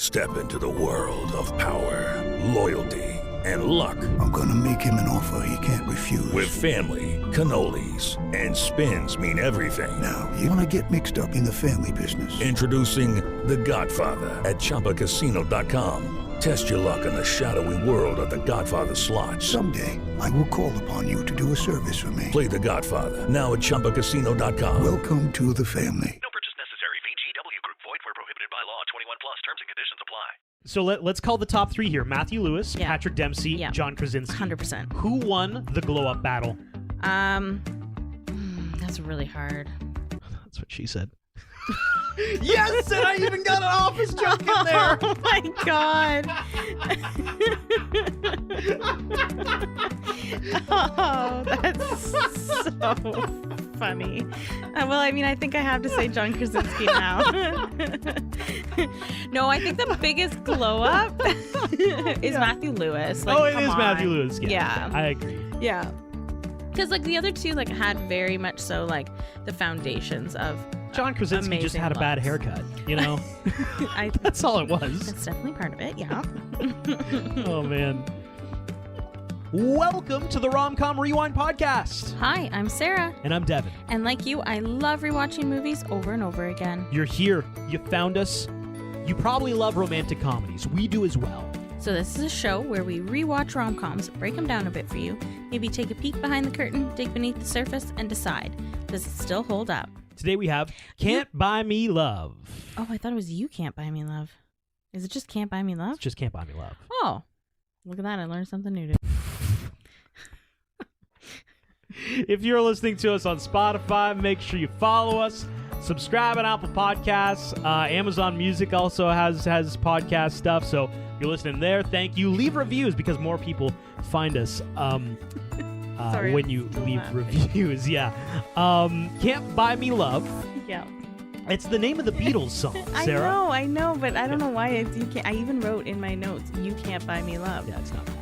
Step into the world of power, loyalty, and luck. I'm gonna make him an offer he can't refuse. With family, cannolis, and spins mean everything. Now, you wanna get mixed up in the family business. Introducing The Godfather at ChumbaCasino.com. Test your luck in the shadowy world of The Godfather slot. Someday, I will call upon you to do a service for me. Play The Godfather now at ChumbaCasino.com. Welcome to the family. No purchase necessary. VGW Group. Void where prohibited by law. 21 plus. Terms and conditions apply. So let's call the top three here. Matthew Lewis, Yeah. Patrick Dempsey, Yeah. John Krasinski. 100%. Who won the glow-up battle? That's really hard. That's what she said. Yes, and I even got an office joke in there. Oh my god. Oh, that's so funny. Well, I mean, I think I have to say John Krasinski now. No, I think the biggest glow up is Matthew Lewis. Like, Oh, it come is on. Matthew Lewis. Yeah. I agree. Yeah. Because like the other two like had very much so like the foundations of John Krasinski just amazing had a bad looks. haircut, you know? I That's all it was. That's definitely part of it, yeah. Oh, man. Welcome to the Rom-Com Rewind Podcast. Hi, I'm Sarah. And I'm Devin. And like you, I love rewatching movies over and over again. You're here. You found us. You probably love romantic comedies. We do as well. So this is a show where we rewatch rom-coms, break them down a bit for you, maybe take a peek behind the curtain, dig beneath the surface, and decide, does it still hold up? Today we have Can't Buy Me Love. Oh, I thought it was You Can't Buy Me Love. Is it just Can't Buy Me Love? It's just Can't Buy Me Love. Oh, look at that. I learned something new today. If you're listening to us on Spotify, make sure you follow us. Subscribe on Apple Podcasts. Amazon Music also has podcast stuff, so if you're listening there, thank you. Leave reviews because more people find us Sorry, when I'm you still leave laughing. reviews. Yeah. Can't Buy Me Love. Yeah. It's the name of the Beatles song, Sarah. I know, but I don't know why it's You Can't. I even wrote in my notes, You Can't Buy Me Love. Yeah, it's not bad.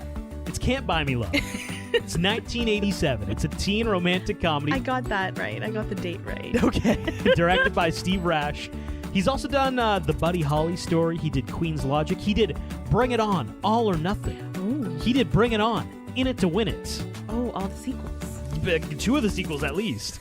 It's Can't Buy Me Love. It's 1987. It's a teen romantic comedy. I got that right. I got the date right. Okay. Directed by Steve Rash. He's also done the Buddy Holly story. He did Queen's Logic. He did Bring It On, All or Nothing. Ooh. He did Bring It On, In It to Win It. Oh, all the sequels. Two of the sequels at least.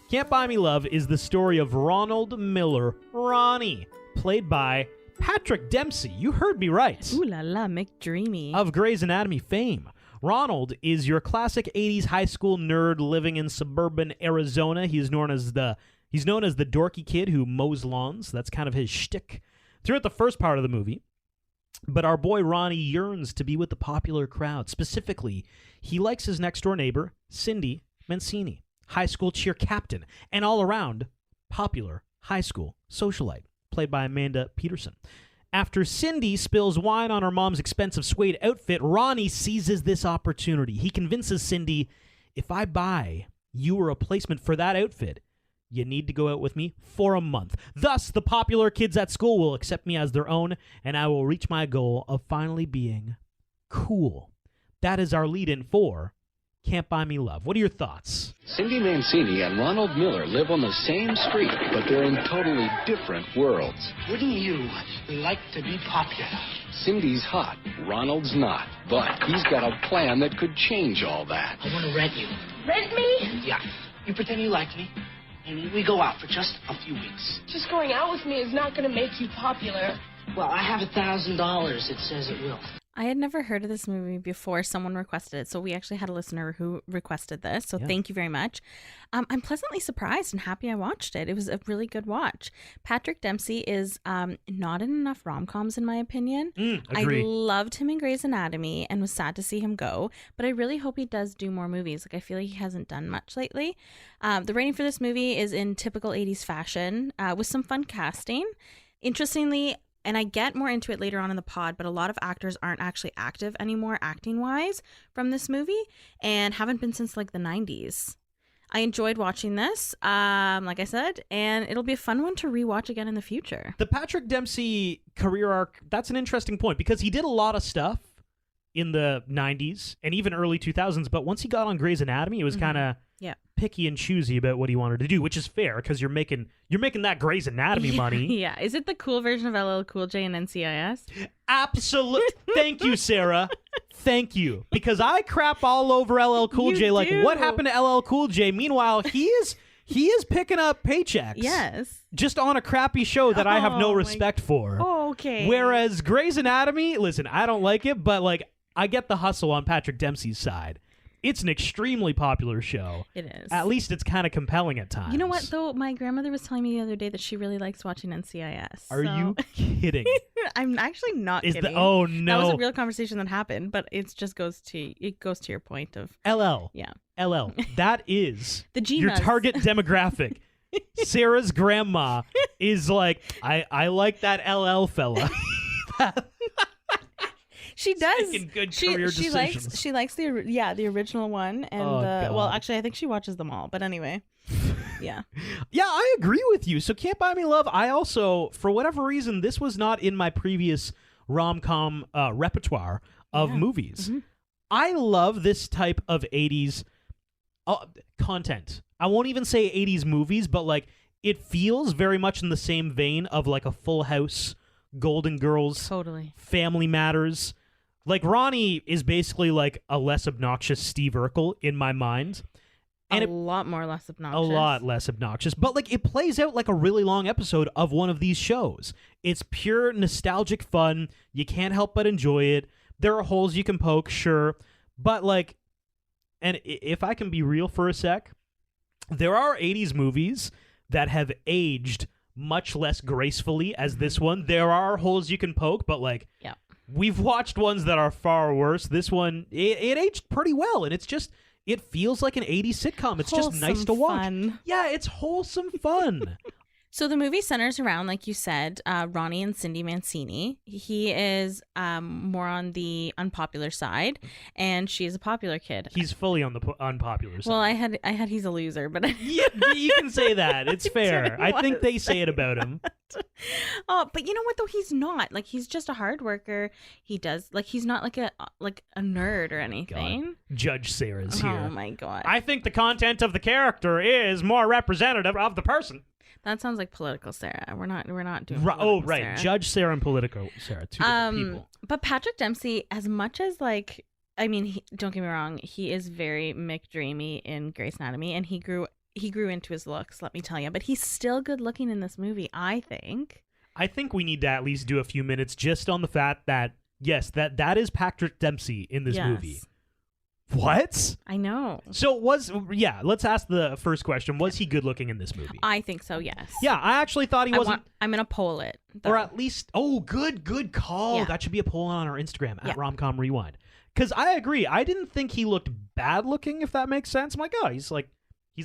Can't Buy Me Love is the story of Ronald Miller, Ronnie, played by Patrick Dempsey. You heard me right. Ooh la la, McDreamy. Of Grey's Anatomy fame. Ronald is your classic 80s high school nerd living in suburban Arizona. He's known as the dorky kid who mows lawns. That's kind of his shtick throughout the first part of the movie. But our boy Ronnie yearns to be with the popular crowd. Specifically, he likes his next-door neighbor, Cindy Mancini, high school cheer captain, and all-around popular high school socialite, played by Amanda Peterson. After Cindy spills wine on her mom's expensive suede outfit, Ronnie seizes this opportunity. He convinces Cindy, if I buy you a replacement for that outfit, you need to go out with me for a month. Thus, the popular kids at school will accept me as their own, and I will reach my goal of finally being cool. That is our lead-in for Can't Buy Me Love. What are your thoughts? Cindy Mancini and Ronald Miller live on the same street, but they're in totally different worlds. Wouldn't you like to be popular? Cindy's hot, Ronald's not. But he's got a plan that could change all that. I want to rent you. Rent me? Yeah. You pretend you like me, and we go out for just a few weeks. Just going out with me is not going to make you popular. Well, I have $1,000. It says it will. I had never heard of this movie before someone requested it, so we actually had a listener who requested this, so Thank you very much. I'm pleasantly surprised and happy I watched it. It was a really good watch. Patrick Dempsey is not in enough rom-coms, in my opinion. Agree. I loved him in Grey's Anatomy and was sad to see him go, but I really hope he does do more movies. Like, I feel like he hasn't done much lately. The rating for this movie is in typical 80s fashion with some fun casting. Interestingly, and I get more into it later on in the pod, but a lot of actors aren't actually active anymore acting-wise from this movie and haven't been since like the 90s. I enjoyed watching this, like I said, and it'll be a fun one to rewatch again in the future. The Patrick Dempsey career arc, that's an interesting point because he did a lot of stuff in the 90s and even early 2000s, but once he got on Grey's Anatomy, it was kind of picky and choosy about what he wanted to do, which is fair because you're making that Grey's Anatomy money. Yeah. Is it the cool version of LL Cool J and NCIS? Absolutely. Thank you, Sarah. Thank you. Because I crap all over LL Cool J. Like, what happened to LL Cool J? Meanwhile, he is picking up paychecks. Yes. Just on a crappy show that I have no respect for. Oh, okay. Whereas Grey's Anatomy, listen, I don't like it, but like I get the hustle on Patrick Dempsey's side. It's an extremely popular show. It is. At least it's kind of compelling at times. You know what, though? My grandmother was telling me the other day that she really likes watching NCIS. Are you kidding? I'm actually not kidding. Oh, no. That was a real conversation that happened, but it just goes to your point of... LL. Yeah. LL. That is the your target demographic. Sarah's grandma is like, I like that LL fella. She does. Making good career decisions. She likes the original one, and well, actually, I think she watches them all. But anyway, yeah, yeah, I agree with you. So Can't Buy Me Love. I also, for whatever reason, this was not in my previous rom-com repertoire of movies. Mm-hmm. I love this type of 80s content. I won't even say 80s movies, but like it feels very much in the same vein of like a Full House, Golden Girls, totally, Family Matters. Like, Ronnie is basically like a less obnoxious Steve Urkel in my mind. And a lot less obnoxious. A lot less obnoxious. But, like, it plays out like a really long episode of one of these shows. It's pure nostalgic fun. You can't help but enjoy it. There are holes you can poke, sure. But, like, and if I can be real for a sec, there are 80s movies that have aged much less gracefully as this one. There are holes you can poke, but, like... Yeah. We've watched ones that are far worse. This one, it aged pretty well, and it's just, it feels like an 80s sitcom. It's just nice to watch. Fun. Yeah, it's wholesome fun. So the movie centers around, like you said, Ronnie and Cindy Mancini. He is more on the unpopular side, and she is a popular kid. He's fully on the unpopular side. Well, I had he's a loser, but yeah, you can say that. It's fair. I think they say it about him. Oh, but you know what though? He's not. Like, he's just a hard worker. He does he's not like a nerd or anything. God. Judge Sarah's here. Oh my God. I think the content of the character is more representative of the person. That sounds like political Sarah. We're not doing oh, right. Sarah. Judge Sarah and political Sarah, two different people. But Patrick Dempsey, as much as like, I mean, don't get me wrong, he is very McDreamy in Grey's Anatomy, and he grew into his looks, let me tell you. But he's still good looking in this movie, I think. I think we need to at least do a few minutes just on the fact that, yes, that is Patrick Dempsey in this movie. What? I know. So let's ask the first question. Was he good looking in this movie? I think so, yes. Yeah, I actually thought he wasn't. I'm going to poll it. Though. Or at least, good call. Yeah. That should be a poll on our Instagram, at Romcom Rewind. Because I agree. I didn't think he looked bad looking, if that makes sense. I'm like, oh, he's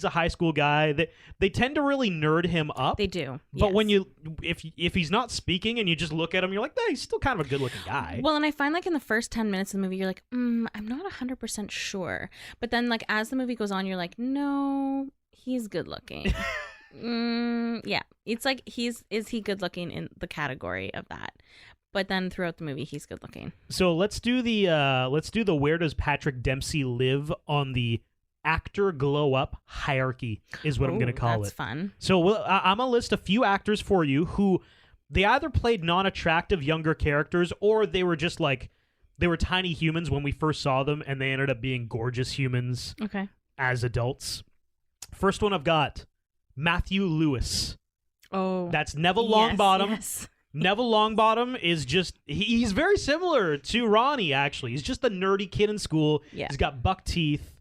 a high school guy. They tend to really nerd him up. They do. But when if he's not speaking and you just look at him, you're like, he's still kind of a good-looking guy. Well, and I find like in the first 10 minutes of the movie, you're like, I'm not 100% sure. But then like as the movie goes on, you're like, no, he's good-looking. Yeah. It's like is he good-looking in the category of that? But then throughout the movie, he's good-looking. So let's do the where does Patrick Dempsey live on the actor glow up hierarchy is what I'm going to call it. That's fun. So I'm going to list a few actors for you who they either played non-attractive younger characters or they were just like, they were tiny humans when we first saw them and they ended up being gorgeous humans as adults. First one I've got, Matthew Lewis. Oh. That's Neville Longbottom. Yes. Neville Longbottom is just, he's very similar to Ronnie, actually. He's just a nerdy kid in school. Yeah. He's got buck teeth.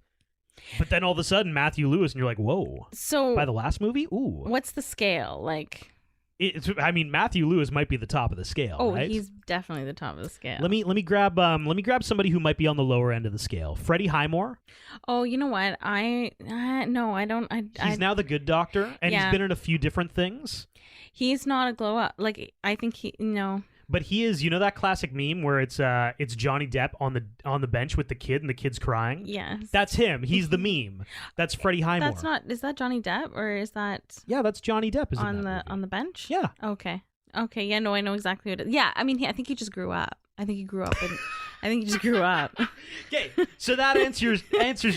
But then all of a sudden, Matthew Lewis, and you're like, whoa. So by the last movie? Ooh. What's the scale? Like, Matthew Lewis might be the top of the scale, right? He's definitely the top of the scale. Let me grab somebody who might be on the lower end of the scale. Freddie Highmore. Oh, you know what? No, I don't. He's now the Good Doctor, and he's been in a few different things. He's not a glow up. Like, I think no. But he is, you know that classic meme where it's Johnny Depp on the bench with the kid and the kid's crying? Yes. That's him. He's the meme. That's Freddie Highmore. Is that Johnny Depp or is that? Yeah, that's Johnny Depp. On the bench? Yeah. Okay. Yeah, no, I know exactly what it is. Yeah, I mean, I think he just grew up. I think he grew up in I think he just grew up. Okay, so that answers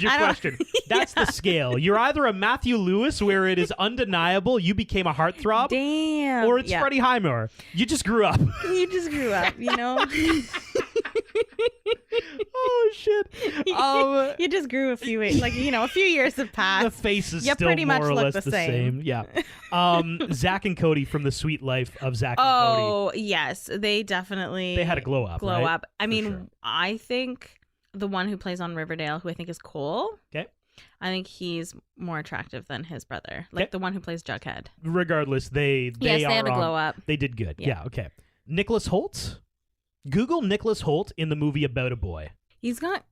your question. That's the scale. You're either a Matthew Lewis, where it is undeniable you became a heartthrob, Damn. or it's Freddie Highmore. You just grew up. You just grew up, you know? Oh, shit. You just grew a few, like, you know, a few years have passed. The face is You still pretty more much or look less the the same. same. Yeah. Zach and Cody from The Sweet Life of Zach and Cody. Oh, yes. They definitely... They had a glow up, Glow right? up. I mean, sure. I think the one who plays on Riverdale, who I think is Cole... Okay. I think he's more attractive than his brother. Like the one who plays Jughead. Regardless, they Yes, they are had a on- glow up. They did good. Yeah. Yeah, okay. Nicholas Holt. Google Nicholas Holt in the movie About a Boy. He's got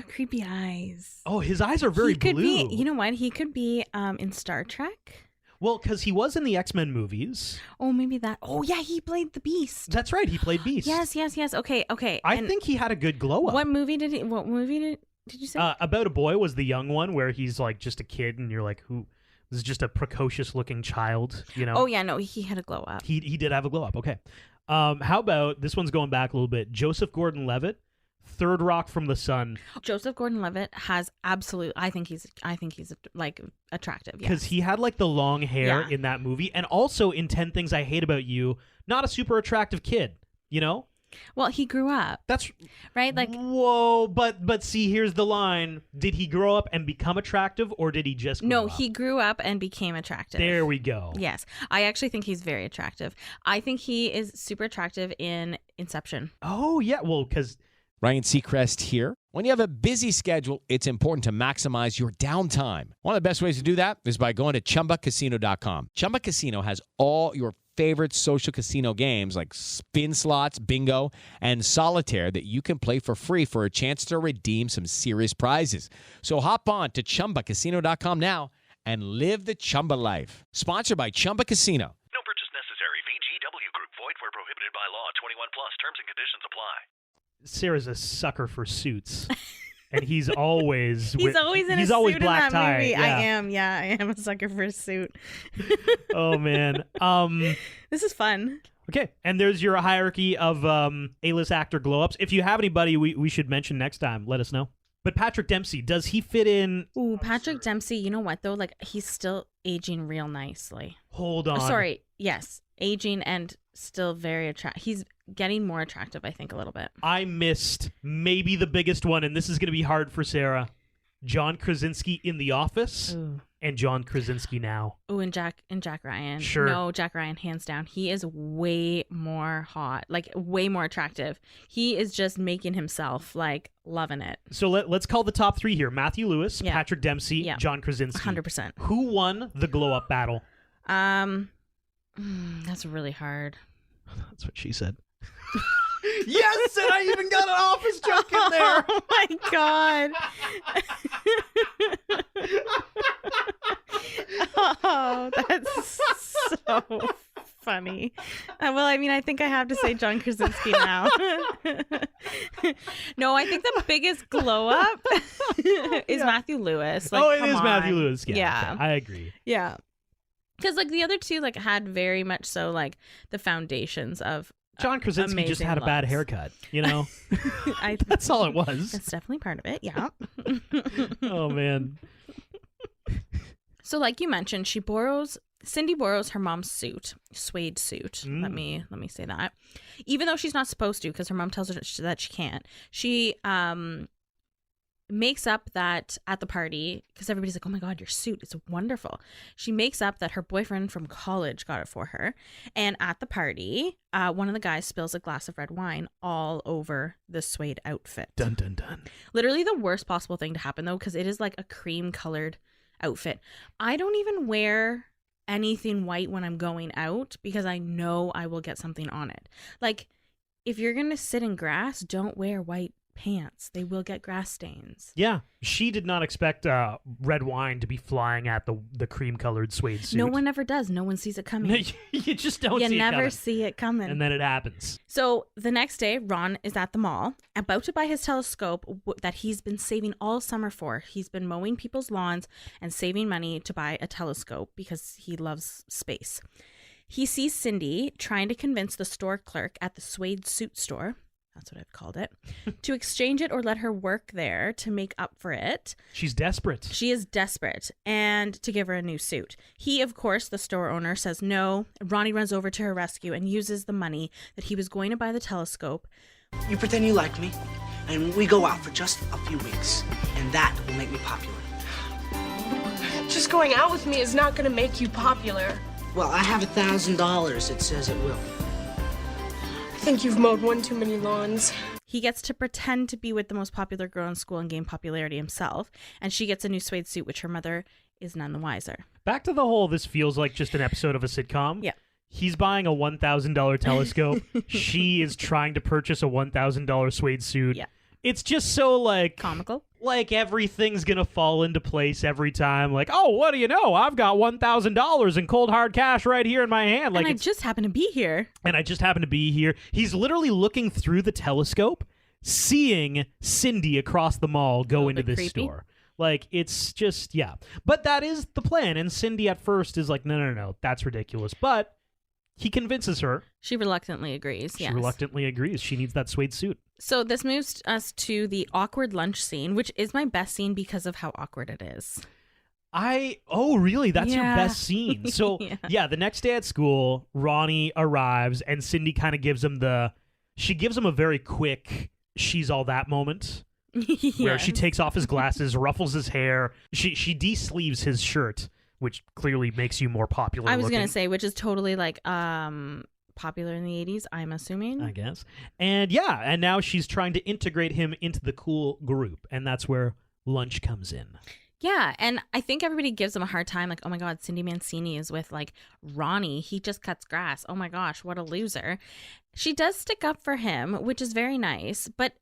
creepy eyes. Oh, his eyes are very he could blue. Be, you know what? He could be in Star Trek. Well, because he was in the X-Men movies. Oh, maybe that. Oh, yeah, he played the Beast. That's right. He played Beast. Yes. Okay. I And think he had a good glow up. What movie did you say? About a Boy was the young one where he's like just a kid and you're like, who? This is just a precocious looking child, you know? Oh, yeah, no, he had a glow up. He did have a glow up. Okay. How about this one's going back a little bit? Joseph Gordon-Levitt, Third Rock from the Sun. Joseph Gordon-Levitt has I think he's like attractive. Because Yes. he had like the long hair Yeah. in that movie, and also in 10 Things I Hate About You, not a super attractive kid, you know? Well, he grew up, That's right? Like, whoa, but see, here's the line. Did he grow up and become attractive, or did he just grow no, up? he grew up and became attractive. There we go. Yes, I actually think he's very attractive. I think he is super attractive in Inception. Oh, yeah, well, because... Ryan Seacrest here. When you have a busy schedule, it's important to maximize your downtime. One of the best ways to do that is by going to ChumbaCasino.com. Chumba Casino has all your favorite social casino games like spin slots, bingo, and solitaire that you can play for free for a chance to redeem some serious prizes. So hop on to ChumbaCasino.com now and live the Chumba life. Sponsored by Chumba Casino. No purchase necessary. VGW Group. Void where prohibited by law. 21 plus. Terms and conditions apply. Sarah's a sucker for suits. And he's always... He's always in he's a always suit black in that tie. movie. Yeah. I am a sucker for a suit. Oh, man. This is fun. Okay, and there's your hierarchy of A-list actor glow-ups. If you have anybody we should mention next time, let us know. But Patrick Dempsey, does he fit in? Ooh, Patrick Dempsey, you know what, though? Like, he's still aging real nicely. Hold on. Sorry, yes. Aging and still very attractive. He's getting more attractive, I think, a little bit. I missed maybe the biggest one, and this is going to be hard for Sarah. John Krasinski in The Office Ooh. and John Krasinski now. Oh, and Jack Ryan. Sure. No, Jack Ryan, hands down. He is way more hot, like way more attractive. He is just making himself, like, loving it. So let's call the top three here. Matthew Lewis, Yeah. Patrick Dempsey, Yeah. John Krasinski. 100%. Who won the glow-up battle? That's really hard. That's what she said. Yes, and I even got an Office joke in there. Oh my god. Oh, that's so funny. Well, I mean, I think I have to say John Krasinski now. No, I think the biggest glow up is Matthew Lewis. Like, oh, it come is on. Matthew Lewis. Yeah, Yeah. okay, I agree. Yeah. Because, like, the other two, like, had very much so, like, the foundations of John Krasinski just amazing had a bad looks. haircut, you know? I, That's all it was. That's definitely part of it, yeah. Oh, man. So, like you mentioned, Cindy borrows her mom's suit, suede suit. Let me say that. Even though she's not supposed to, because her mom tells her that she can't. She makes up that at the party, because everybody's like, oh my god, your suit, it's wonderful. She makes up that her boyfriend from college got it for her. And at the party, one of the guys spills a glass of red wine all over the suede outfit. Dun, dun, dun. Literally the worst possible thing to happen, though, because it is like a cream colored outfit. I don't even wear anything white when I'm going out because I know I will get something on it. Like, if you're gonna sit in grass, don't wear white pants. They will get grass stains. Yeah, she did not expect red wine to be flying at the cream-colored suede suit. No one ever does. No one sees it coming. You just don't You see it never coming. see it coming. And then it happens. So the next day, Ron is at the mall, about to buy his telescope that he's been saving all summer for. He's been mowing people's lawns and saving money to buy a telescope because he loves space. He sees Cindy trying to convince the store clerk at the suede suit store that's what I've called it, to exchange it or let her work there to make up for it. She's desperate. She is desperate, and to give her a new suit. He, of course, the store owner, says no. Ronnie runs over to her rescue and uses the money that he was going to buy the telescope. You pretend you like me, and we go out for just a few weeks, and that will make me popular. Just going out with me is not gonna make you popular. Well, I have $1,000. It says it will. I think you've mowed one too many lawns. He gets to pretend to be with the most popular girl in school and gain popularity himself, and she gets a new suede suit, which her mother is none the wiser. Back to the whole, this feels like just an episode of a sitcom. Yeah. He's buying a $1,000 telescope. She is trying to purchase a $1,000 suede suit. Yeah. It's just so, like... Comical. Like, everything's going to fall into place every time. Like, oh, what do you know? I've got $1,000 in cold hard cash right here in my hand. Like, and I just happen to be here. And I just happen to be here. He's literally looking through the telescope, seeing Cindy across the mall go into this creepy. store. Like, it's just, yeah. But that is the plan. And Cindy at first is like, no, that's ridiculous. But he convinces her. She reluctantly agrees, She reluctantly agrees. She needs that suede suit. So this moves us to the awkward lunch scene, which is my best scene because of how awkward it is. Oh, really? That's your best scene. So, Yeah. The next day at school, Ronnie arrives, and Cindy kind of gives him a very quick, she's all that moment. Where she takes off his glasses, ruffles his hair. She de-sleeves his shirt, which clearly makes you more popular I was looking. going to say, which is totally like popular in the 80s, I'm assuming. I guess. And yeah, and now she's trying to integrate him into the cool group, and that's where lunch comes in. Yeah, and I think everybody gives him a hard time, like, oh my God, Cindy Mancini is with, like, Ronnie. He just cuts grass. Oh my gosh, what a loser. She does stick up for him, which is very nice. But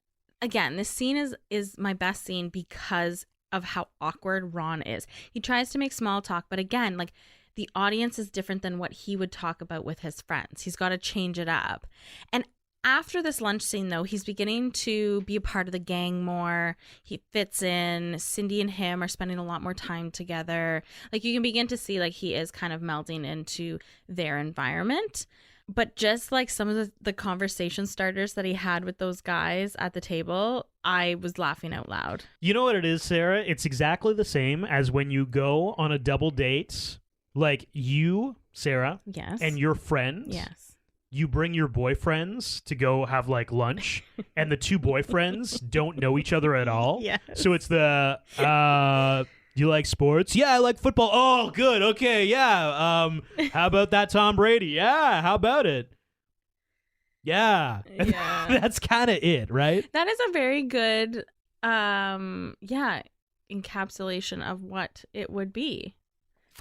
again, this scene is my best scene because of how awkward Ron is. He tries to make small talk, but again, like, the audience is different than what he would talk about with his friends. He's got to change it up. And after this lunch scene, though, he's beginning to be a part of the gang more. He fits in. Cindy and him are spending a lot more time together. Like, you can begin to see, like, he is kind of melding into their environment. But just like some of the conversation starters that he had with those guys at the table, I was laughing out loud. You know what it is, Sarah? It's exactly the same as when you go on a double date. Like, you, Sarah, yes, and your friends. Yes. You bring your boyfriends to go have, like, lunch, and the two boyfriends don't know each other at all. Yes. So it's the, you like sports? Yeah, I like football. Oh, good. Okay, yeah. How about that Tom Brady? Yeah, how about it? Yeah. Yeah. That's kind of it, right? That is a very good, encapsulation of what it would be.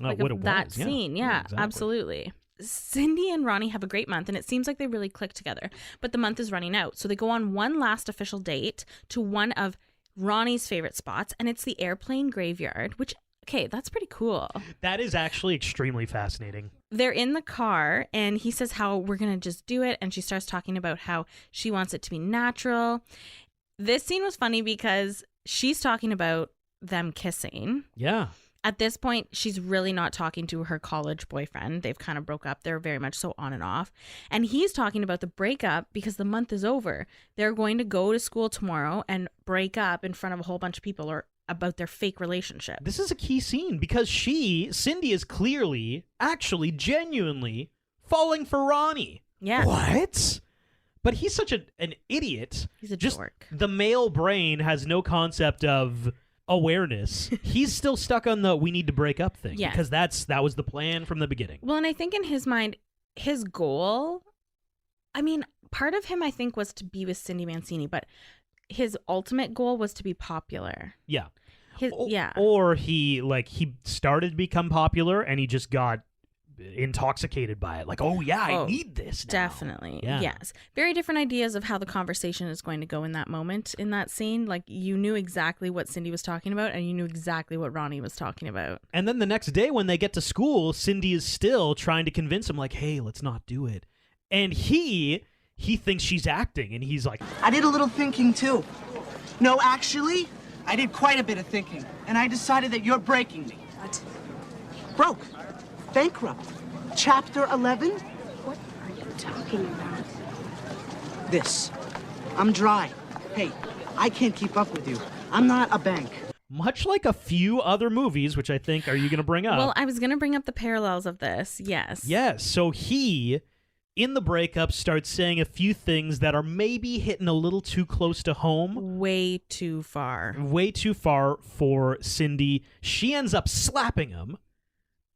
Like what of it that was. scene. Yeah, Yeah, exactly. absolutely. Cindy and Ronnie have a great month, and it seems like they really click together. But the month is running out. So they go on one last official date to one of Ronnie's favorite spots, and it's the airplane graveyard, which, okay, that's pretty cool. That is actually extremely fascinating. They're in the car, and he says how we're going to just do it, and she starts talking about how she wants it to be natural. This scene was funny because she's talking about them kissing. Yeah. At this point, she's really not talking to her college boyfriend. They've kind of broke up. They're very much so on and off. And he's talking about the breakup because the month is over. They're going to go to school tomorrow and break up in front of a whole bunch of people or about their fake relationship. This is a key scene because Cindy is clearly, actually, genuinely falling for Ronnie. Yeah. What? But he's such an idiot. He's a Just dork. The male brain has no concept of awareness. He's still stuck on the we need to break up thing. Yeah. Because that was the plan from the beginning. Well, and I think in his mind, his goal, I mean, part of him, I think, was to be with Cindy Mancini, but his ultimate goal was to be popular. Yeah. Yeah. Or he started to become popular and he just got intoxicated by it. Like, oh yeah, I need this now. Definitely. Yeah. Yes. Very different ideas of how the conversation is going to go in that moment, in that scene. Like, you knew exactly what Cindy was talking about and you knew exactly what Ronnie was talking about. And then the next day when they get to school, Cindy is still trying to convince him, like, hey, let's not do it. And he thinks she's acting, and he's like, I did a little thinking too. No, actually, I did quite a bit of thinking, and I decided that you're breaking me. What? Broke. Bankrupt. Chapter 11? What are you talking about? This. I'm dry. Hey, I can't keep up with you. I'm not a bank. Much like a few other movies, which I think, are you going to bring up? Well, I was going to bring up the parallels of this. Yes. Yes. So he, in the breakup, starts saying a few things that are maybe hitting a little too close to home. Way too far. Way too far for Cindy. She ends up slapping him.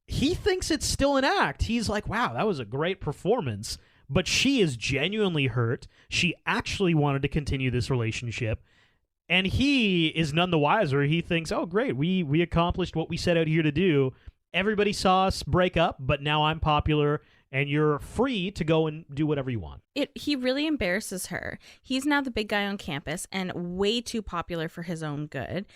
He thinks it's still an act. He's like, wow, that was a great performance. But she is genuinely hurt. She actually wanted to continue this relationship. And he is none the wiser. He thinks, oh, great, we accomplished what we set out here to do. Everybody saw us break up, but now I'm popular, and you're free to go and do whatever you want. He really embarrasses her. He's now the big guy on campus and way too popular for his own good.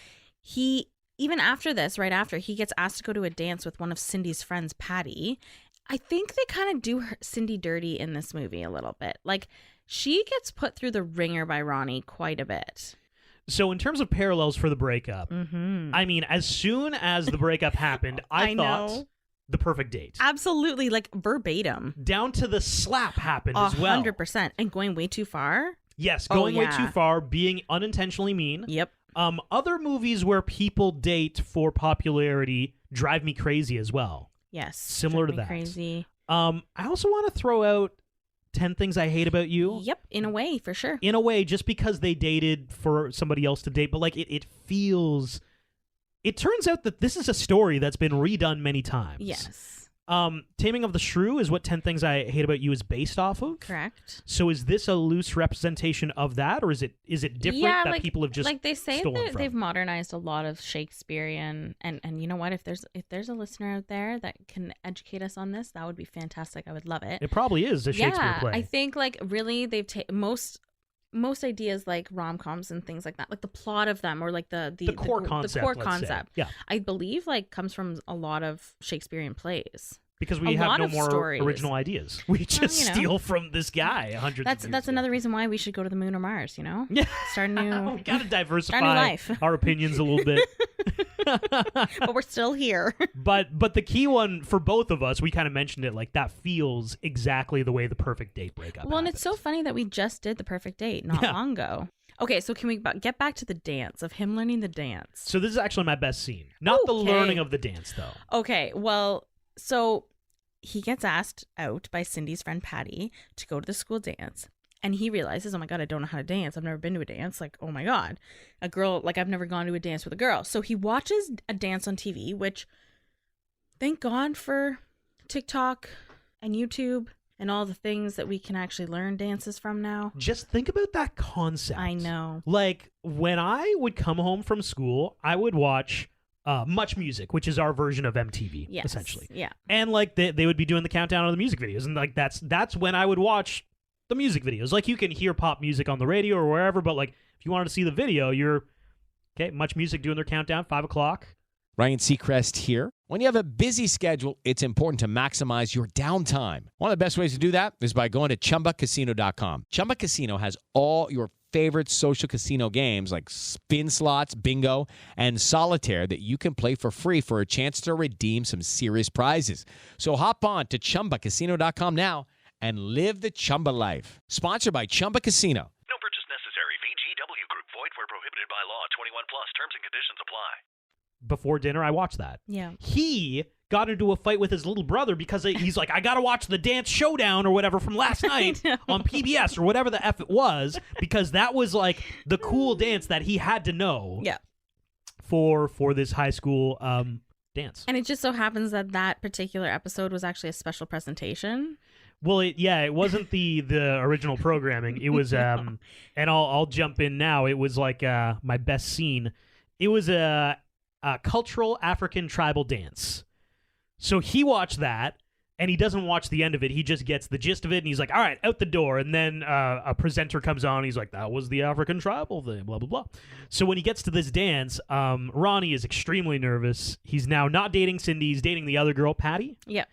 Even after this, right after, he gets asked to go to a dance with one of Cindy's friends, Patty. I think they kind of do Cindy dirty in this movie a little bit. Like, she gets put through the ringer by Ronnie quite a bit. So in terms of parallels for the breakup, I mean, as soon as the breakup happened, I thought the perfect date. Absolutely, like verbatim. Down to the slap happened as well. 100%. And going way too far? Yes, going way too far, being unintentionally mean. Yep. Other movies where people date for popularity drive me crazy as well. Yes. Similar to that. Crazy. I also want to throw out 10 Things I Hate About You. Yep, in a way, for sure. In a way, just because they dated for somebody else to date, but like it feels... It turns out that this is a story that's been redone many times. Yes. Taming of the Shrew is what 10 Things I Hate About You is based off of. Correct. So is this a loose representation of that, or is it different that people have just like they say stolen that from? they've modernized a lot of Shakespearean, and you know what? If there's a listener out there that can educate us on this, that would be fantastic. I would love it. It probably is a Shakespeare play. I think like really they've most ideas like rom-coms and things like that, like the plot of them, or like the core concept. The core let's concept, say. Yeah, I believe like comes from a lot of Shakespearean plays. Because we have no more stories. Original ideas. We just steal from this guy hundreds of years That's ago. another reason why we should go to the moon or Mars, you know? Yeah. Start a new... we got to diversify life. our opinions a little bit. But we're still here. But the key one for both of us, we kind of mentioned it, like that feels exactly the way the perfect date breakup Well, and happens. it's so funny that we just did the perfect date not long ago. Okay, so can we get back to the dance, of him learning the dance? So this is actually my best scene. Not the learning of the dance, though. Okay, well, so... He gets asked out by Cindy's friend Patty to go to the school dance. And he realizes, oh my God, I don't know how to dance. I've never been to a dance. Like, oh my God. A girl, like I've never gone to a dance with a girl. So he watches a dance on TV, which thank God for TikTok and YouTube and all the things that we can actually learn dances from now. Just think about that concept. I know. Like when I would come home from school, I would watch... Much Music, which is our version of MTV, essentially. Yeah. And like they would be doing the countdown of the music videos, and like that's when I would watch the music videos. Like you can hear pop music on the radio or wherever, but like if you wanted to see the video, you're okay. Much Music doing their countdown, 5:00. Ryan Seacrest here. When you have a busy schedule, it's important to maximize your downtime. One of the best ways to do that is by going to ChumbaCasino.com. Chumba Casino has all your favorite social casino games like spin slots, bingo, and solitaire that you can play for free for a chance to redeem some serious prizes. So hop on to ChumbaCasino.com now and live the Chumba life. Sponsored by Chumba Casino. No purchase necessary. VGW Group. Void where prohibited by law. 21 plus. Terms and conditions apply. Before dinner, I watched that. Yeah. He got into a fight with his little brother because he's like, I got to watch the Dance Showdown or whatever from last night on PBS or whatever the F it was, because that was like the cool dance that he had to know for this high school dance. And it just so happens that particular episode was actually a special presentation. Well, it wasn't the original programming. It was, and I'll jump in now. It was like my best scene. It was a cultural African tribal dance. So he watched that, and he doesn't watch the end of it. He just gets the gist of it, and he's like, all right, out the door. And then a presenter comes on, and he's like, that was the African tribal thing, blah, blah, blah. So when he gets to this dance, Ronnie is extremely nervous. He's now not dating Cindy. He's dating the other girl, Patty. Yeah.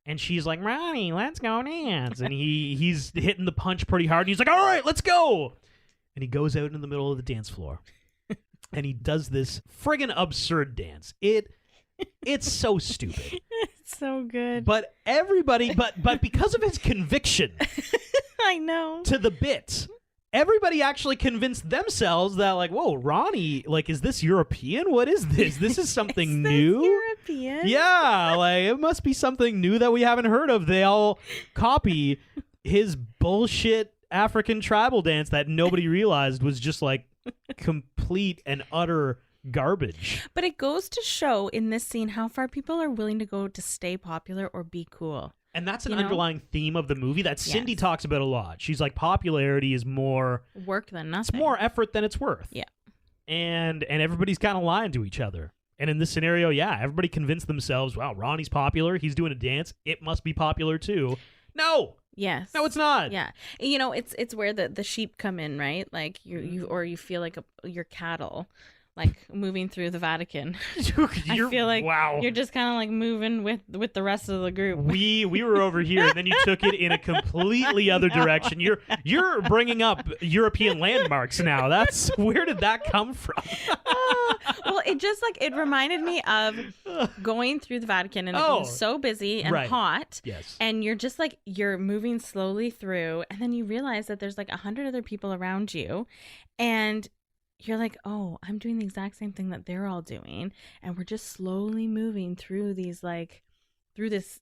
And she's like, Ronnie, let's go dance. And he's hitting the punch pretty hard, and he's like, all right, let's go. And he goes out in the middle of the dance floor, and he does this friggin' absurd dance. It's so stupid. It's so good. But everybody, but because of his conviction, I know, to the bit, everybody actually convinced themselves that, like, whoa, Ronnie, like, is this European? What is this? This is something new. European? Yeah, like, it must be something new that we haven't heard of. They all copy his bullshit African tribal dance that nobody realized was just, like, complete and utter garbage. But it goes to show in this scene how far people are willing to go to stay popular or be cool. And that's an underlying theme of the movie that Cindy talks about a lot. She's like, popularity is more work than nothing. It's more effort than it's worth. Yeah. And everybody's kind of lying to each other. And in this scenario, yeah, everybody convinced themselves, wow, Ronnie's popular. He's doing a dance. It must be popular too. No. Yes. No, it's not. Yeah. You know, it's where the sheep come in, right? Like you feel like you're cattle. Like moving through the Vatican. I feel like you're just kind of like moving with the rest of the group. We were over here, and then you took it in a completely other direction. You're bringing up European landmarks now. Where did that come from? Well, it reminded me of going through the Vatican and it being so busy and hot. Yes. And you're just like, you're moving slowly through, and then you realize that there's like 100 other people around you, and you're like, oh, I'm doing the exact same thing that they're all doing. And we're just slowly moving through through this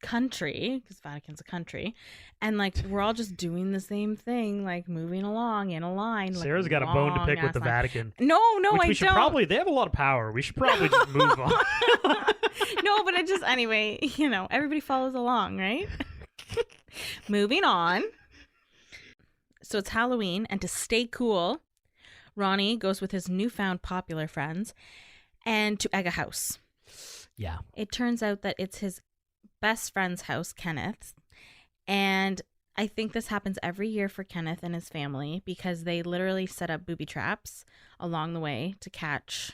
country, because Vatican's a country. And like, we're all just doing the same thing, like moving along in a line. Sarah's like, got a bone to pick with the line. Vatican. No, I don't. They have a lot of power. We should probably just move on. No, but anyway, everybody follows along, right? Moving on. So it's Halloween, and to stay cool, Ronnie goes with his newfound popular friends and to egg a house. Yeah. It turns out that it's his best friend's house, Kenneth. And I think this happens every year for Kenneth and his family because they literally set up booby traps along the way to catch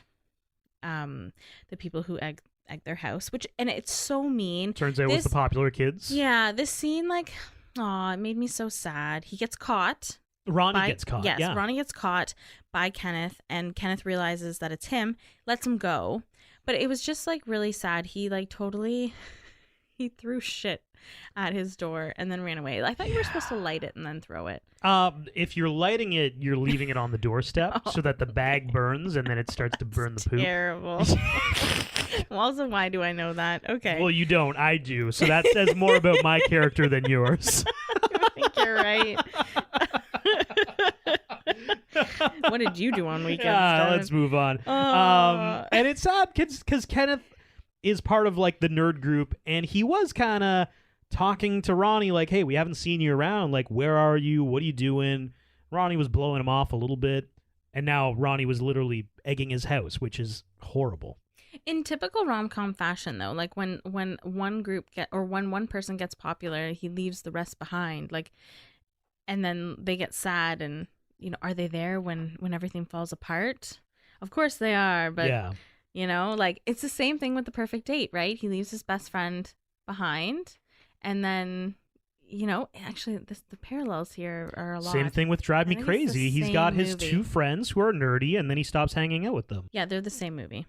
the people who egg their house, and it's so mean. Turns out it was the popular kids. Yeah, this scene, like, it made me so sad. He gets caught. Ronnie gets caught. Yes, yeah. Ronnie gets caught by Kenneth, and Kenneth realizes that it's him, lets him go. But it was just like really sad. He like totally, he threw shit at his door and then ran away. I thought you were supposed to light it and then throw it. If you're lighting it, you're leaving it on the doorstep so that the bag burns and then it starts to burn the poop. Terrible. Well, also, why do I know that? Okay. Well, you don't. I do. So that says more about my character than yours. I think you're right. What did you do on weekends? Let's move on. And it's sad because Kenneth is part of like the nerd group, and he was kind of talking to Ronnie like, hey, we haven't seen you around. Like, where are you? What are you doing? Ronnie was blowing him off a little bit, and now Ronnie was literally egging his house, which is horrible. In typical rom-com fashion, though, like when one group when one person gets popular, he leaves the rest behind, like, and then they get sad, and are they there when everything falls apart? Of course they are, but like it's the same thing with The Perfect Date, right? He leaves his best friend behind, and then actually the parallels here are a lot. Same thing with Drive Me Crazy. He's got his movie. 2 friends who are nerdy, and then he stops hanging out with them. Yeah, they're the same movie.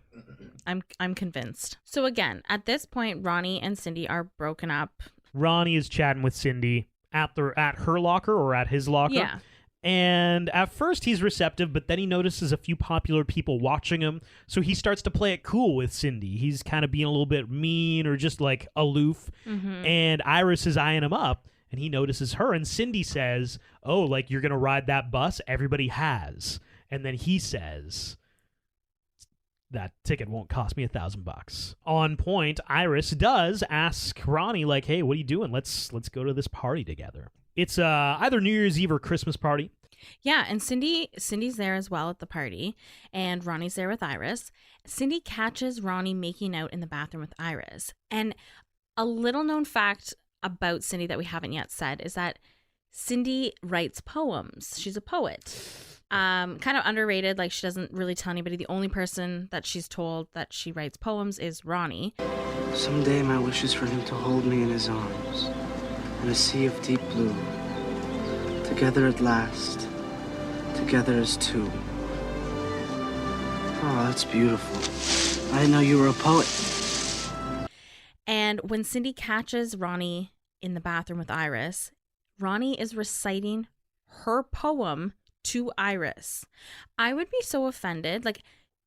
I'm convinced. So again, at this point, Ronnie and Cindy are broken up. Ronnie is chatting with Cindy at her locker or at his locker. Yeah. And at first he's receptive, but then he notices a few popular people watching him, so he starts to play it cool with Cindy. He's kind of being a little bit mean or just like aloof. Mm-hmm. And Iris is eyeing him up, and he notices her, and Cindy says, oh, like, you're going to ride that bus? Everybody has. And then he says, that ticket won't cost me $1,000. On point, Iris does ask Ronnie, like, hey, what are you doing? Let's go to this party together. It's either New Year's Eve or Christmas party. Yeah, and Cindy's there as well at the party, and Ronnie's there with Iris. Cindy catches Ronnie making out in the bathroom with Iris. And a little known fact about Cindy that we haven't yet said is that Cindy writes poems. She's a poet. Kind of underrated, like she doesn't really tell anybody. The only person that she's told that she writes poems is Ronnie. Someday my wish is for him to hold me in his arms in a sea of deep blue. Together at last, together as two. Oh, that's beautiful. I didn't know you were a poet. And when Cindy catches Ronnie in the bathroom with Iris, Ronnie is reciting her poem to Iris. I would be so offended. Like,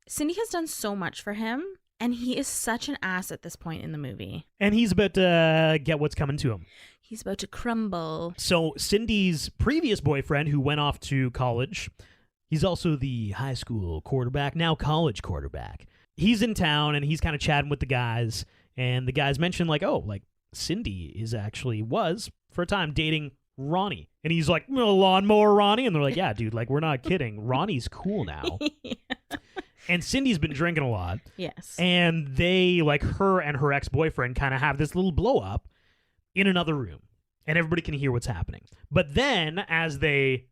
Cindy has done so much for him, and he is such an ass at this point in the movie. And he's about to get what's coming to him. He's about to crumble. So Cindy's previous boyfriend, who went off to college, he's also the high school quarterback, now college quarterback. He's in town, and he's kind of chatting with the guys, and the guys mentioned, like, oh, like, Cindy was, for a time, dating Ronnie. And he's like, lawnmower Ronnie? And they're like, yeah, dude, like, we're not kidding. Ronnie's cool now. Yeah. And Cindy's been drinking a lot. Yes. And they, like, her and her ex-boyfriend kind of have this little blow-up in another room. And everybody can hear what's happening. But then, as they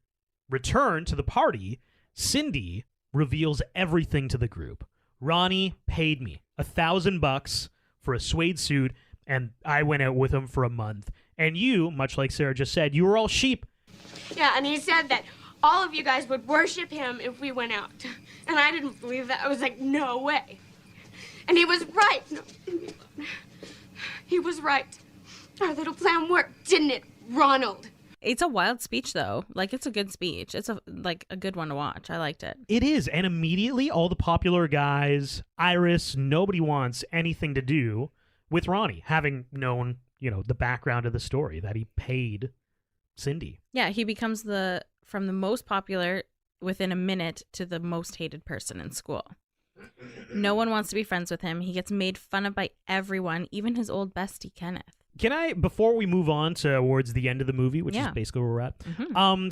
return to the party, Cindy reveals everything to the group. Ronnie paid me $1,000 for a suede suit, and I went out with him for a month. And you, much like Sarah just said, you were all sheep. Yeah, and he said that all of you guys would worship him if we went out. And I didn't believe that. I was like, no way. And he was right. No, he was right. Our little plan worked, didn't it, Ronald? It's a wild speech, though. Like, it's a good speech. It's a good one to watch. I liked it. It is. And immediately, all the popular guys, Iris, nobody wants anything to do with Ronnie, having known, the background of the story, that he paid Cindy. Yeah, he becomes from the most popular within a minute to the most hated person in school. No one wants to be friends with him. He gets made fun of by everyone, even his old bestie, Kenneth. Can I, before we move on towards the end of the movie, which is basically where we're at,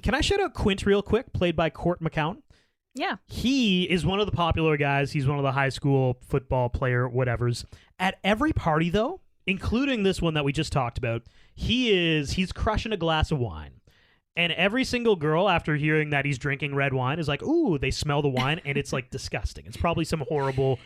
can I shout out Quint real quick, played by Court McCown? Yeah. He is one of the popular guys. He's one of the high school football player whatevers. At every party, though, including this one that we just talked about, he's crushing a glass of wine. And every single girl, after hearing that he's drinking red wine, is like, ooh, they smell the wine, and it's, like, disgusting. It's probably some horrible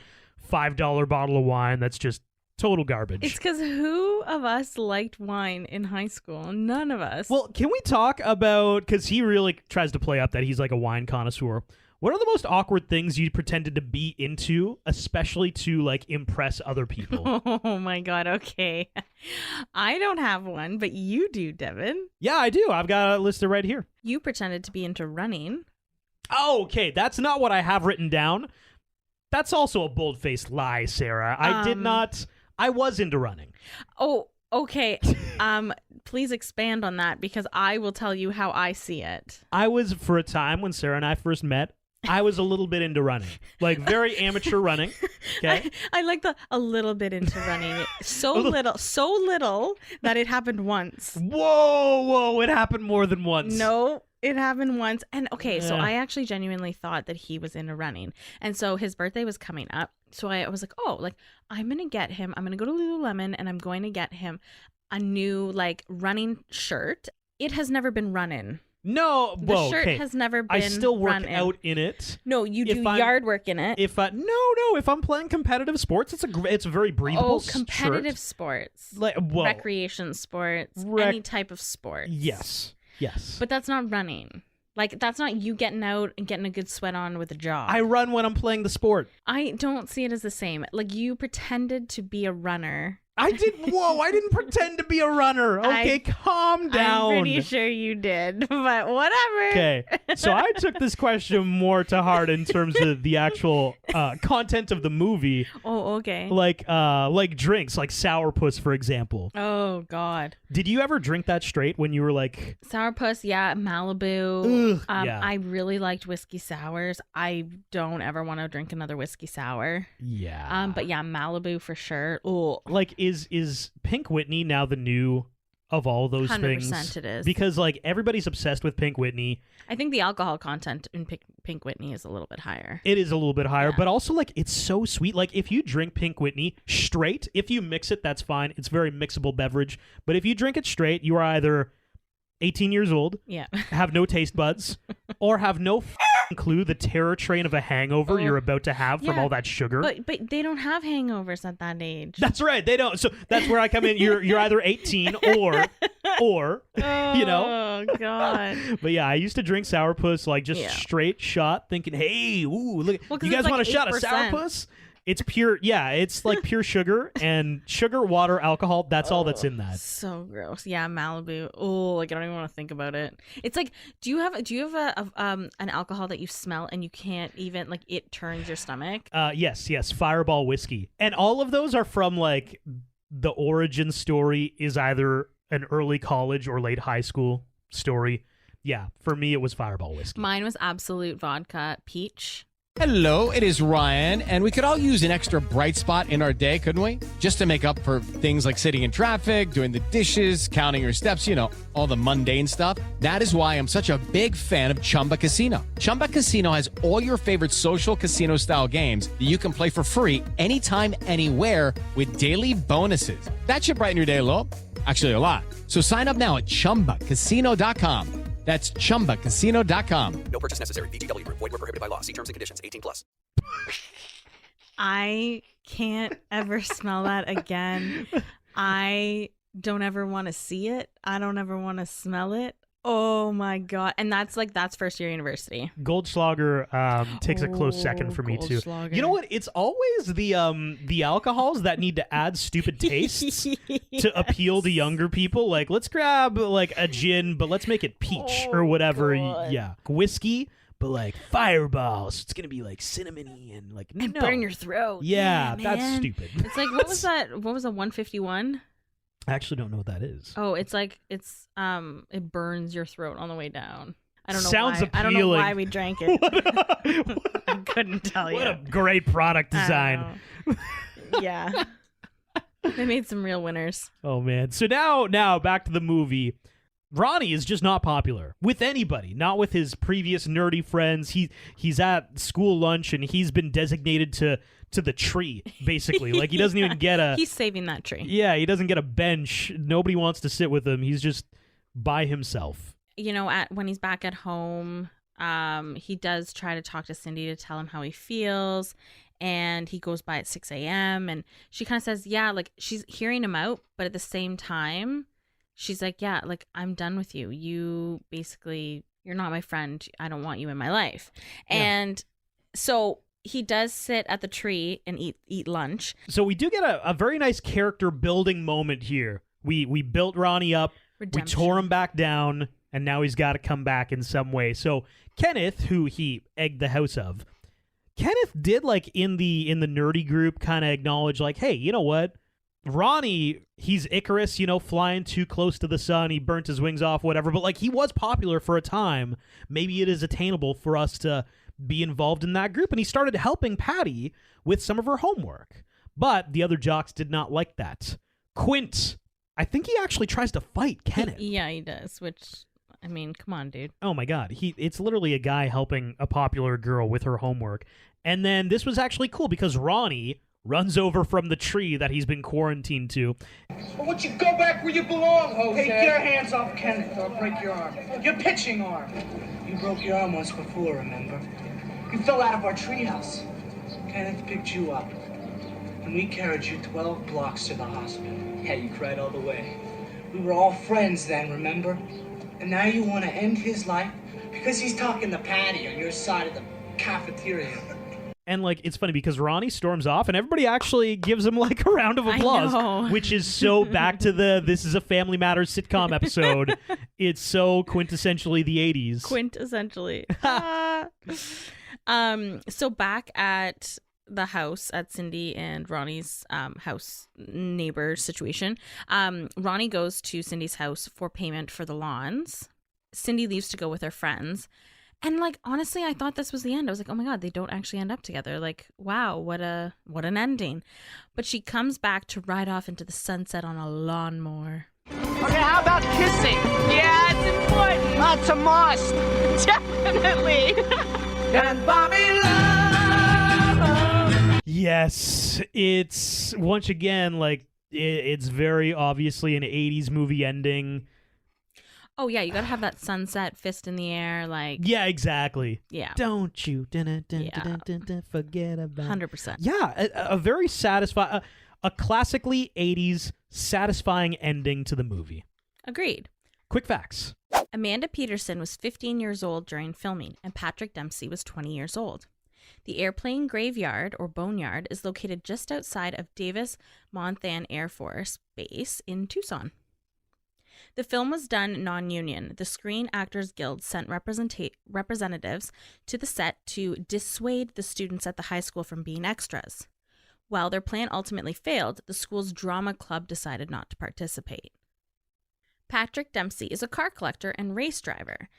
$5 bottle of wine that's just total garbage. It's because who of us liked wine in high school? None of us. Well, can we talk about, because he really tries to play up that he's like a wine connoisseur. What are the most awkward things you pretended to be into, especially to, like, impress other people? Oh, my God. Okay. I don't have one, but you do, Devin. Yeah, I do. I've got it listed right here. You pretended to be into running. Oh, okay. That's not what I have written down. That's also a bold-faced lie, Sarah. I did not. I was into running. Oh, okay. Please expand on that, because I will tell you how I see it. I was, for a time when Sarah and I first met, I was a little bit into running, like very amateur running. Okay, I like a little bit into running. So little that it happened once. Whoa! It happened more than once. No, it happened once. And okay, so I actually genuinely thought that he was into running, and so his birthday was coming up. So I was like, oh, like I'm gonna get him. I'm gonna go to Lululemon, and I'm going to get him a new like running shirt. It has never been running. No, the shirt has never been. I still work run-in. out in it. No, you do yard work in it. If I'm playing competitive sports, it's a very breathable. Oh, competitive shirt. Sports, well, recreation sports, any type of sports. Yes. But that's not running. Like, that's not you getting out and getting a good sweat on with a jog. I run when I'm playing the sport. I don't see it as the same. Like, you pretended to be a runner. I didn't pretend to be a runner. Okay, calm down. I'm pretty sure you did, but whatever. Okay, so I took this question more to heart in terms of the actual content of the movie. Oh, okay. Like drinks, like sourpuss, for example. Oh, God. Did you ever drink that straight when you were like... Sourpuss, yeah, Malibu. Ugh, yeah. I really liked whiskey sours. I don't ever want to drink another whiskey sour. Yeah. But yeah, Malibu for sure. Oh, like is Pink Whitney now the new of all those 100% things? 100% it is. Because like everybody's obsessed with Pink Whitney. I think the alcohol content in Pink Whitney is a little bit higher. It is a little bit higher, but also like it's so sweet. Like if you drink Pink Whitney straight, if you mix it, that's fine. It's a very mixable beverage. But if you drink it straight, you are either 18 years old, have no taste buds, or have no clue the terror train of a hangover you're about to have from all that sugar. But they don't have hangovers at that age. That's right, they don't. So that's where I come in. You're either 18 or you know. Oh God. But yeah, I used to drink sourpuss like just straight shot, thinking, hey, ooh, look, you guys want a shot of sourpuss? It's pure, yeah, it's like pure sugar and sugar, water, alcohol. That's all that's in that. So gross. Yeah, Malibu. Oh, like I don't even want to think about it. It's like, do you have an alcohol that you smell and you can't even like it turns your stomach? Yes, Fireball whiskey. And all of those are from like the origin story is either an early college or late high school story. Yeah, for me it was Fireball whiskey. Mine was Absolute Vodka Peach. Hello, it is Ryan, and we could all use an extra bright spot in our day, couldn't we? Just to make up for things like sitting in traffic, doing the dishes, counting your steps, all the mundane stuff. That is why I'm such a big fan of Chumba Casino. Chumba Casino has all your favorite social casino-style games that you can play for free anytime, anywhere with daily bonuses. That should brighten your day a little. Actually, a lot. So sign up now at ChumbaCasino.com. That's ChumbaCasino.com. No purchase necessary. VGW Group. Void where prohibited by law. See terms and conditions. 18+. I can't ever smell that again. I don't ever want to see it. I don't ever want to smell it. Oh my God. And that's first year university. Goldschlager takes a close second for me too. You know what? It's always the alcohols that need to add stupid tastes to appeal to younger people. Like, let's grab like a gin, but let's make it peach or whatever. God. Yeah. Whiskey, but like Fireball. So it's going to be like cinnamony and like and burn your throat. Yeah, man. that's stupid. It's like, what was that? What was a 151? I actually don't know what that is. Oh, it's like it burns your throat on the way down. I don't know Sounds why. appealing. I don't know why we drank it. I couldn't tell you. What a great product design. Yeah. They made some real winners. Oh man. So now back to the movie. Ronnie is just not popular with anybody, not with his previous nerdy friends. He's at school lunch and he's been designated to the tree, basically. Like, he doesn't even get a... He's saving that tree. Yeah, he doesn't get a bench. Nobody wants to sit with him. He's just by himself. When he's back at home, he does try to talk to Cindy to tell him how he feels, and he goes by at 6 a.m., and she kind of says, yeah, like, she's hearing him out, but at the same time, she's like, yeah, like, I'm done with you. You basically, you're not my friend. I don't want you in my life. Yeah. And so... he does sit at the tree and eat lunch. So we do get a very nice character building moment here. We built Ronnie up, Redemption. We tore him back down, and now he's got to come back in some way. So Kenneth, who he egged the house of, Kenneth did like in the nerdy group kind of acknowledge like, hey, you know what? Ronnie, he's Icarus, flying too close to the sun. He burnt his wings off, whatever. But like, he was popular for a time. Maybe it is attainable for us to be involved in that group. And he started helping Patty with some of her homework. But the other jocks did not like that. Quint, I think he actually tries to fight Kenneth. Yeah, he does, which, I mean, come on, dude. Oh my God. It's literally a guy helping a popular girl with her homework. And then this was actually cool because Ronnie runs over from the tree that he's been quarantined to. Well, won't you go back where you belong, Jose? Take your hands off Kenneth or I'll break your arm. Your pitching arm. You broke your arm once before, remember? You fell out of our treehouse. Kenneth picked you up, and we carried you 12 blocks to the hospital. Yeah, you cried all the way. We were all friends then, remember? And now you want to end his life because he's talking to Patty on your side of the cafeteria. And, like, it's funny because Ronnie storms off and everybody actually gives him, like, a round of applause, which is so back to the This Is a Family Matters sitcom episode. It's so quintessentially the 80s. Quintessentially. So back at the house, at Cindy and Ronnie's house neighbor situation, Ronnie goes to Cindy's house for payment for the lawns. Cindy leaves to go with her friends. And like, honestly, I thought this was the end. I was like, oh my God, they don't actually end up together. Like, wow, what an ending. But she comes back to ride off into the sunset on a lawnmower. Okay, how about kissing? Yeah, it's important. That's a must. Definitely. And Bobby love. Yes, it's once again like it's very obviously an 80s movie ending. Oh, yeah, you got to have that sunset fist in the air, like... Yeah, exactly. Yeah. Don't you forget about... 100%. Yeah, a very satisfying... A classically 80s satisfying ending to the movie. Agreed. Quick facts. Amanda Peterson was 15 years old during filming, and Patrick Dempsey was 20 years old. The airplane graveyard, or boneyard, is located just outside of Davis-Monthan Air Force Base in Tucson. The film was done non-union. The Screen Actors Guild sent representatives to the set to dissuade the students at the high school from being extras. While their plan ultimately failed, the school's drama club decided not to participate. Patrick Dempsey is a car collector and race driver.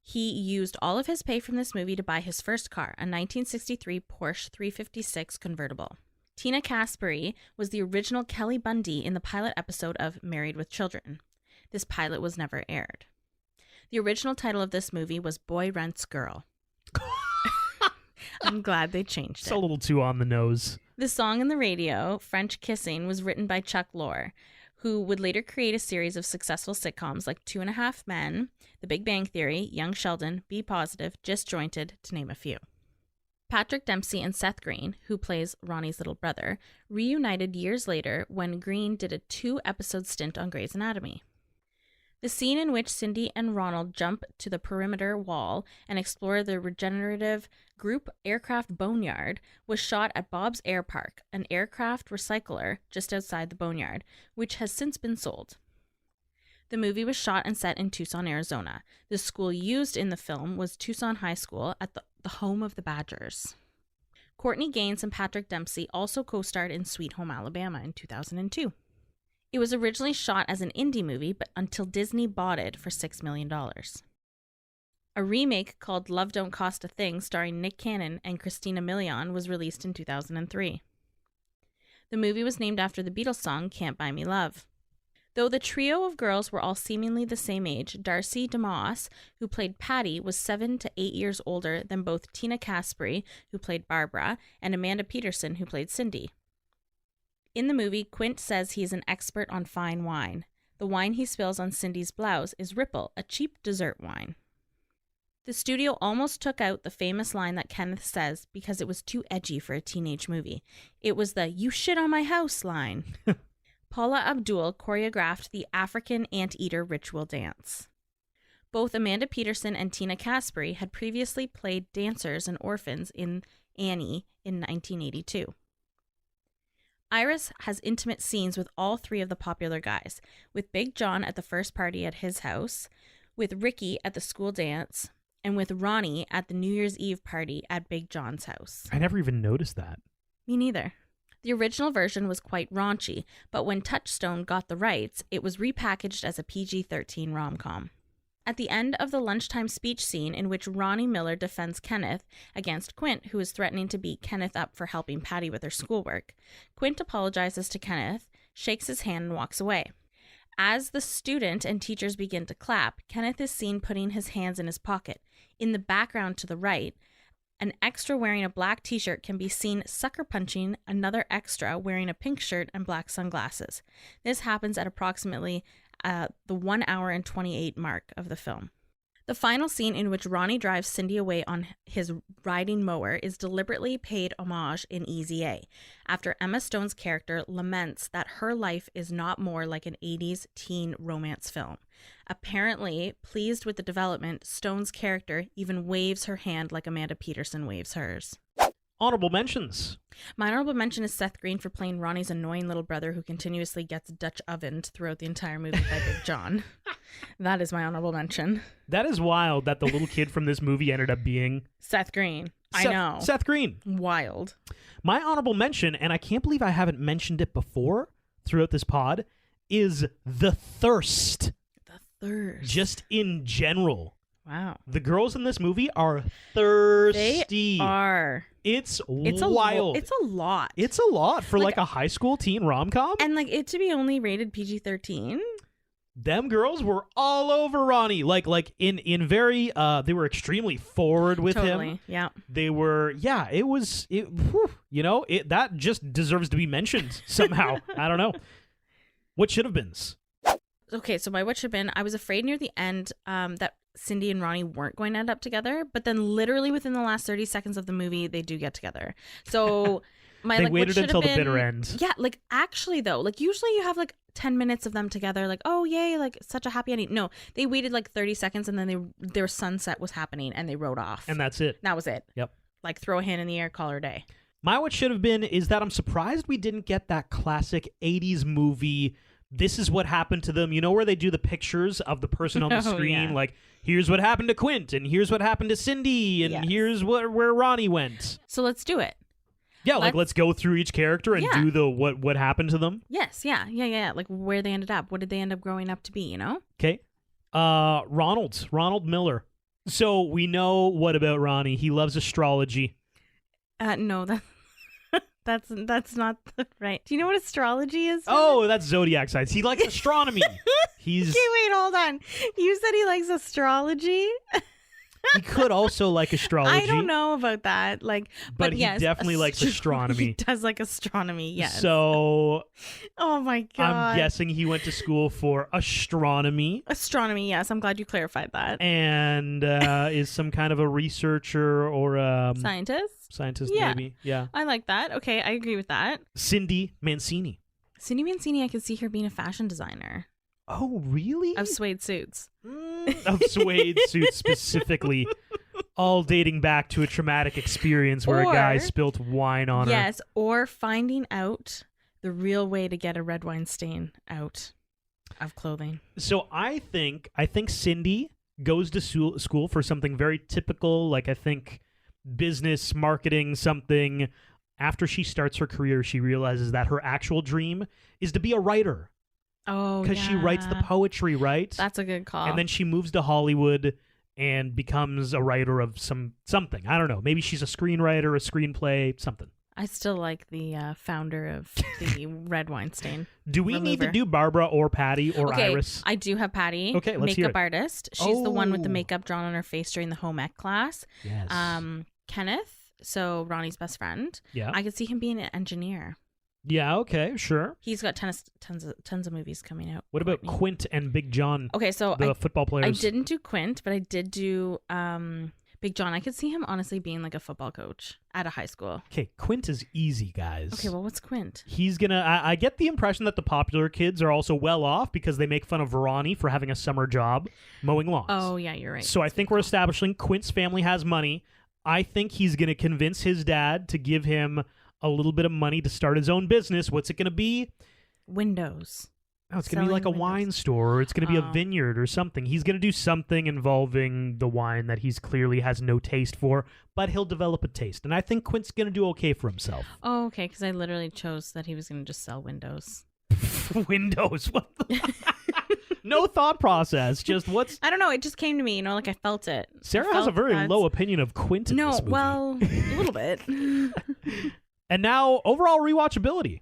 He used all of his pay from this movie to buy his first car, a 1963 Porsche 356 convertible. Tina Caspary was the original Kelly Bundy in the pilot episode of Married with Children. This pilot was never aired. The original title of this movie was Boy Rents Girl. I'm glad they changed it. It's a little too on the nose. The song on the radio, French Kissing, was written by Chuck Lorre, who would later create a series of successful sitcoms like 2.5 Men, The Big Bang Theory, Young Sheldon, Be Positive, Disjointed, to name a few. Patrick Dempsey and Seth Green, who plays Ronnie's little brother, reunited years later when Green did a 2-episode stint on Grey's Anatomy. The scene in which Cindy and Ronald jump to the perimeter wall and explore the regenerative group aircraft boneyard was shot at Bob's Air Park, an aircraft recycler just outside the boneyard, which has since been sold. The movie was shot and set in Tucson, Arizona. The school used in the film was Tucson High School at the home of the Badgers. Courtney Gaines and Patrick Dempsey also co-starred in Sweet Home Alabama in 2002. It was originally shot as an indie movie, but until Disney bought it for $6 million. A remake called Love Don't Cost a Thing, starring Nick Cannon and Christina Milian, was released in 2003. The movie was named after the Beatles song Can't Buy Me Love. Though the trio of girls were all seemingly the same age, Darcy DeMoss, who played Patty, was 7 to 8 years older than both Tina Caspary, who played Barbara, and Amanda Peterson, who played Cindy. In the movie, Quint says he is an expert on fine wine. The wine he spills on Cindy's blouse is Ripple, a cheap dessert wine. The studio almost took out the famous line that Kenneth says because it was too edgy for a teenage movie. It was the "you shit on my house" line. Paula Abdul choreographed the African anteater ritual dance. Both Amanda Peterson and Tina Caspary had previously played dancers and orphans in Annie in 1982. Iris has intimate scenes with all 3 of the popular guys, with Big John at the first party at his house, with Ricky at the school dance, and with Ronnie at the New Year's Eve party at Big John's house. I never even noticed that. Me neither. The original version was quite raunchy, but when Touchstone got the rights, it was repackaged as a PG-13 rom-com. At the end of the lunchtime speech scene in which Ronnie Miller defends Kenneth against Quint, who is threatening to beat Kenneth up for helping Patty with her schoolwork, Quint apologizes to Kenneth, shakes his hand, and walks away. As the student and teachers begin to clap, Kenneth is seen putting his hands in his pocket. In the background to the right, an extra wearing a black t-shirt can be seen sucker punching another extra wearing a pink shirt and black sunglasses. This happens at approximately the 1 hour and 28 mark of the film. The final scene in which Ronnie drives Cindy away on his riding mower is deliberately paid homage in Easy A, after Emma Stone's character laments that her life is not more like an 80s teen romance film. Apparently, pleased with the development, Stone's character even waves her hand like Amanda Peterson waves hers. Honorable mentions. My honorable mention is Seth Green for playing Ronnie's annoying little brother who continuously gets Dutch ovened throughout the entire movie by Big John. That is my honorable mention. That is wild that the little kid from this movie ended up being Seth Green. I know. Seth Green. Wild. My honorable mention, and I can't believe I haven't mentioned it before throughout this pod, is The Thirst. The Thirst. Just in general. Wow. The girls in this movie are thirsty. They are. It's wild. It's a lot. It's a lot for like a high school teen rom-com. And like it to be only rated PG-13. Them girls were all over Ronnie. Like in very they were extremely forward with him. Yeah. They were that just deserves to be mentioned somehow. I don't know. What should have been? Okay, so my what should have been, I was afraid near the end that Cindy and Ronnie weren't going to end up together, but then literally within the last 30 seconds of the movie, they do get together. So they waited until the bitter end. Yeah, like actually though, like usually you have like 10 minutes of them together, like, oh yay, like such a happy ending. No, they waited like 30 seconds and then their sunset was happening and they rode off. And that's it. That was it. Yep. Like throw a hand in the air, call her a day. My what should have been is that I'm surprised we didn't get that classic 80s movie. This is what happened to them. You know where they do the pictures of the person on the screen? Yeah. Like, here's what happened to Quint, and here's what happened to Cindy, and here's where Ronnie went. So let's do it. Yeah, let's go through each character and do the what happened to them. Yes, yeah. Like where they ended up. What did they end up growing up to be, you know? Okay. Ronald Miller. So we know what about Ronnie. He loves astrology. No, that's not right. Do you know what astrology is? Oh, that's zodiac signs. He likes astronomy. He's Okay, wait, hold on. You said he likes astrology? He could also like astrology. I don't know about that. Like, but he yes, definitely likes astronomy. He does like astronomy, yes. So, oh my God. I'm guessing he went to school for astronomy. Astronomy, yes. I'm glad you clarified that. And is some kind of a researcher or scientist? Scientist, Yeah. maybe. Yeah. I like that. Okay, I agree with that. Cindy Mancini. Cindy Mancini, I could see her being a fashion designer. Oh, really? Of suede suits. Of suede suits specifically. All dating back to a traumatic experience where a guy spilt wine on her. Yes, or finding out the real way to get a red wine stain out of clothing. So I think Cindy goes to school for something very typical, like I think business, marketing, something. After she starts her career, she realizes that her actual dream is to be a writer. Oh, because she writes the poetry, right? That's a good call. And then she moves to Hollywood and becomes a writer of something. I don't know. Maybe she's a screenwriter, a screenplay, something. I still like the founder of the red wine stain. Do we need to do Barbara or Patty or okay, Iris? I do have Patty. Okay, let's hear makeup it. artist. She's the one with the makeup drawn on her face during the home ec class. Yes. Kenneth, so Ronnie's best friend. Yeah. I could see him being an engineer. Yeah, okay, sure. He's got tons of movies coming out. What about Quint and Big John? Okay, so the football players. I didn't do Quint, but I did do Big John. I could see him honestly being like a football coach at a high school. Okay, Quint is easy, guys. Okay, well, what's Quint? He's gonna. I get the impression that the popular kids are also well off because they make fun of Ronnie for having a summer job mowing lawns. Oh yeah, you're right. So I think we're establishing Quint's family has money. I think he's gonna convince his dad to give him a little bit of money to start his own business. What's it gonna be? Windows. Oh, it's going to be like a wine store, or it's going to be a vineyard or something. He's going to do something involving the wine that he's clearly has no taste for, but he'll develop a taste. And I think Quint's going to do okay for himself. Oh, okay, because I literally chose that he was going to just sell windows. Windows? What the... No thought process, just what's... I don't know, it just came to me, like I felt it. Sarah has a very low opinion of Quint in this movie. Well, a little bit. And now, overall rewatchability.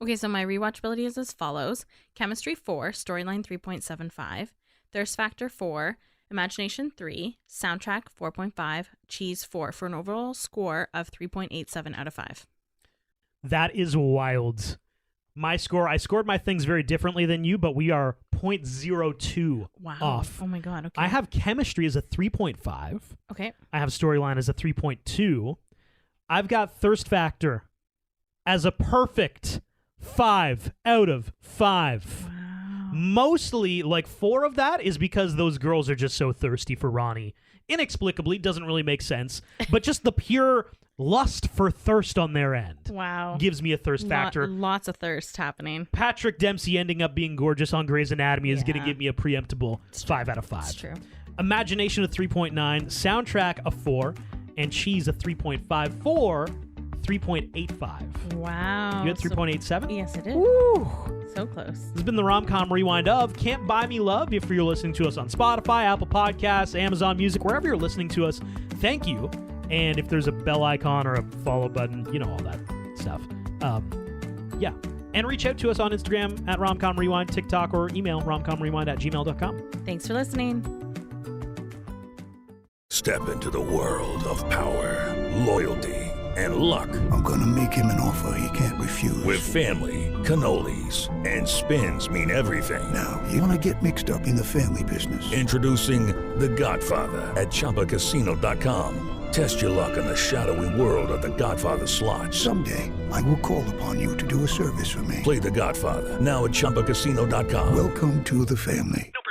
Okay, so my rewatchability is as follows. Chemistry 4, storyline 3.75, Thirst Factor 4, Imagination 3, Soundtrack 4.5, Cheese 4, for an overall score of 3.87 out of 5. That is wild. My score, I scored my things very differently than you, but we are 0.02 off. Oh my God, okay. I have chemistry as a 3.5. Okay. I have storyline as a 3.2. I've got Thirst Factor as a perfect 5 out of 5. Wow. Mostly, like 4 of that is because those girls are just so thirsty for Ronnie. Inexplicably, doesn't really make sense, but just the pure lust for thirst on their end. Wow. Gives me a thirst factor. Lots of thirst happening. Patrick Dempsey ending up being gorgeous on Grey's Anatomy is going to give me a preemptible 5 out of 5. That's true. Imagination a 3.9, soundtrack a 4, and Cheese a 3.54. 3.85. Wow. You had 3.87? Yes, it is. Woo! So close. This has been the Rom-Com Rewind of Can't Buy Me Love. If you're listening to us on Spotify, Apple Podcasts, Amazon Music, wherever you're listening to us, thank you. And if there's a bell icon or a follow button, you know, all that stuff. Yeah. And reach out to us on Instagram at Romcom Rewind, TikTok, or email romcomrewind@gmail.com. Thanks for listening. Step into the world of power, loyalty, and luck. I'm gonna make him an offer he can't refuse. With family, cannolis, and spins mean everything. Now, you wanna get mixed up in the family business. Introducing The Godfather at ChumbaCasino.com. Test your luck in the shadowy world of The Godfather slot. Someday, I will call upon you to do a service for me. Play The Godfather now at ChumbaCasino.com. Welcome to the family. No